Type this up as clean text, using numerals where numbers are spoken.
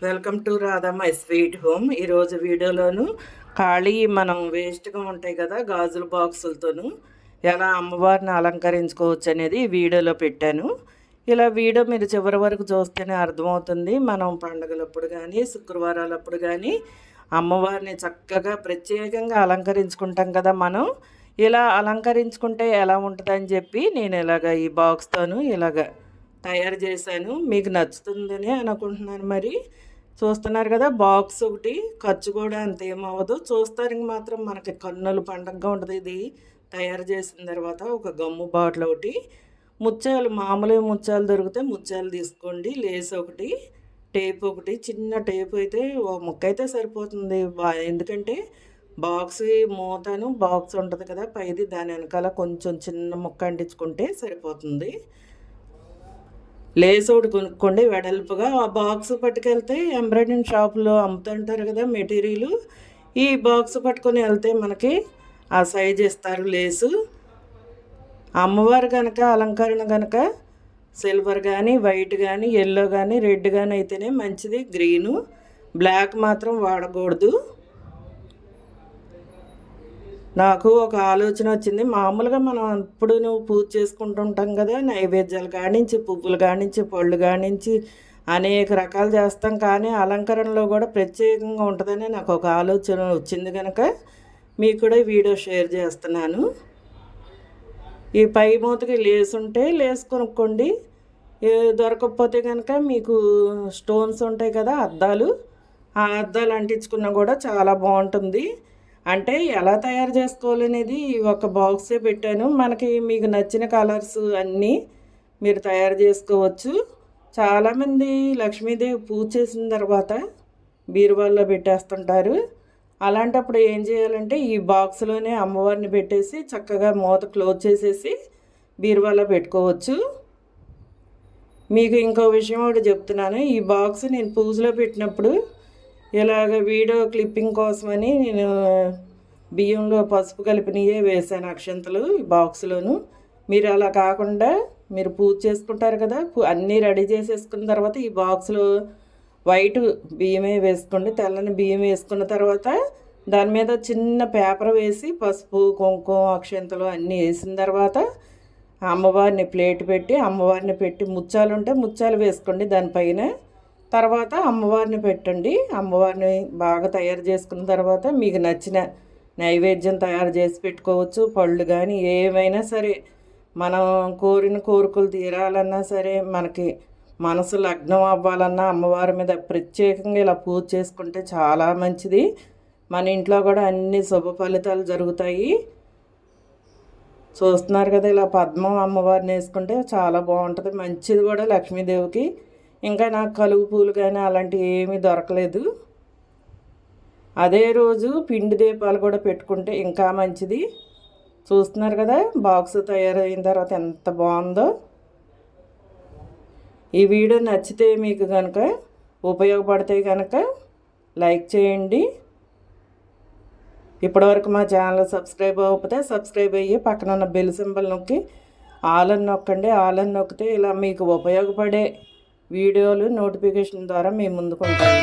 Welcome to Radha my sweet home. ఈరోజు వీడియోలోను ఖాళీ మనం వేస్ట్గా ఉంటాయి కదా గాజుల బాక్సులతోనూ ఎలా అమ్మవారిని అలంకరించుకోవచ్చు అనేది ఈ వీడియోలో పెట్టాను. ఇలా వీడియో మీరు చివరి వరకు చూస్తేనే అర్థమవుతుంది. మనం పండుగలప్పుడు కానీ శుక్రవారాలప్పుడు కానీ అమ్మవారిని చక్కగా ప్రత్యేకంగా అలంకరించుకుంటాం కదా. మనం ఇలా అలంకరించుకుంటే ఎలా ఉంటుందని చెప్పి నేను ఇలాగ ఈ బాక్స్తోను ఇలాగ తయారు చేశాను. మీకు నచ్చుతుందని అనుకుంటున్నాను. మరి చూస్తున్నారు కదా, బాక్స్ ఒకటి ఖర్చు కూడా అంత ఏమవ్వదు. చూస్తానికి మాత్రం మనకి కన్నుల పండగగా ఉంటుంది. ఇది తయారు చేసిన తర్వాత ఒక గమ్ము బాటిల్ ఒకటి, ముత్యాలు మామూలు ముత్యాలు దొరికితే ముత్యాలు తీసుకోండి, లేస్ ఒకటి, టేప్ ఒకటి, చిన్న టేప్ అయితే ఒక ముక్క అయితే సరిపోతుంది. ఎందుకంటే బాక్స్ మూతను బాక్స్ ఉంటుంది కదా పైది, దాని వెనకాల కొంచెం చిన్న ముక్క అంటించుకుంటే సరిపోతుంది. లేస్ ఒకటి కొనుక్కోండి వెడల్పుగా. ఆ బాక్స్ పట్టుకెళ్తే ఎంబ్రాయిడింగ్ షాపులో అమ్ముతుంటారు కదా మెటీరియల్, ఈ బాక్స్ పట్టుకొని వెళ్తే మనకి ఆ సైజ్ ఇస్తారు లేసు. అమ్మవారు కనుక అలంకరణ కనుక సిల్వర్ కానీ వైట్ కానీ ఎల్లో కానీ రెడ్ కానీ అయితేనే మంచిది. గ్రీను బ్లాక్ మాత్రం వాడకూడదు. నాకు ఒక ఆలోచన వచ్చింది. మామూలుగా మనం అప్పుడు పూజ చేసుకుంటుంటాం కదా, నైవేద్యాలు కానించి పువ్వులు కానించి పళ్ళు కానించి అనేక రకాలు చేస్తాం. కానీ అలంకరణలో కూడా ప్రత్యేకంగా ఉంటుందని నాకు ఒక ఆలోచన వచ్చింది కనుక మీకు కూడా వీడియో షేర్ చేస్తున్నాను. ఈ పై మూతకి లేస్ ఉంటే లేస్ కొనుక్కోండి. దొరకకపోతే కనుక మీకు స్టోన్స్ ఉంటాయి కదా అద్దాలు, ఆ అద్దాలు అంటించుకున్నా కూడా చాలా బాగుంటుంది. అంటే ఎలా తయారు చేసుకోవాలనేది ఒక బాక్సే పెట్టాను. మనకి మీకు నచ్చిన కలర్స్ అన్నీ మీరు తయారు చేసుకోవచ్చు. చాలామంది లక్ష్మీదేవి పూజ చేసిన తర్వాత బీరువాల్లో పెట్టేస్తుంటారు. అలాంటప్పుడు ఏం చేయాలంటే ఈ బాక్స్లోనే అమ్మవారిని పెట్టేసి చక్కగా మూత క్లోజ్ చేసేసి బీరువాలో పెట్టుకోవచ్చు. మీకు ఇంకో విషయం ఒకటి చెప్తున్నాను. ఈ బాక్స్ నేను పూజలో పెట్టినప్పుడు ఇలాగ వీడియో క్లిప్పింగ్ కోసమని నేను బియ్యంలో పసుపు కలిపినయే వేసాను అక్షంతలు ఈ బాక్స్లోను. మీరు అలా కాకుండా మీరు పూజ చేసుకుంటారు కదా, అన్నీ రెడీ చేసేసుకున్న తర్వాత ఈ బాక్స్లో వైట్ బియ్యమే వేసుకోండి. తెల్లని బియ్యం వేసుకున్న తర్వాత దాని మీద చిన్న పేపర్ వేసి పసుపు కుంకుమ అక్షంతలు అన్నీ వేసిన తర్వాత అమ్మవారిని ప్లేట్ పెట్టి అమ్మవారిని పెట్టి ముత్యాలు ఉంటే ముత్యాలు వేసుకోండి దానిపైన. తర్వాత అమ్మవారిని పెట్టండి. అమ్మవారిని బాగా తయారు చేసుకున్న తర్వాత మీకు నచ్చిన నైవేద్యం తయారు చేసి పెట్టుకోవచ్చు. పళ్ళు కానీ ఏమైనా సరే, మనం కోరిన కోరికలు తీరాలన్నా సరే, మనకి మనసు లగ్నం అవ్వాలన్నా అమ్మవారి మీద ప్రత్యేకంగా ఇలా పూజ చేసుకుంటే చాలా మంచిది. మన ఇంట్లో కూడా అన్ని శుభ ఫలితాలు జరుగుతాయి. చూస్తున్నారు కదా, ఇలా పద్మం అమ్మవారిని వేసుకుంటే చాలా బాగుంటుంది, మంచిది కూడా లక్ష్మీదేవికి. ఇంకా నాకు కలుగు పూలు కానీ అలాంటివి ఏమీ దొరకలేదు. అదే రోజు పిండి దీపాలు కూడా పెట్టుకుంటే ఇంకా మంచిది. చూస్తున్నారు కదా బాక్స్ తయారైన తర్వాత ఎంత బాగుందో. ఈ వీడియో నచ్చితే మీకు కనుక ఉపయోగపడితే కనుక లైక్ చేయండి. ఇప్పటివరకు మా ఛానల్ సబ్స్క్రైబ్ అవ్వకపోతే సబ్స్క్రైబ్ అయ్యి పక్కన ఉన్న బెల్ సింబల్ నొక్కి ఆల్ అని నొక్కండి. ఆల్ అని నొక్కితే ఇలా మీకు ఉపయోగపడే వీడియోలు నోటిఫికేషన్ ద్వారా మీ ముందుకు ఉంటాయి.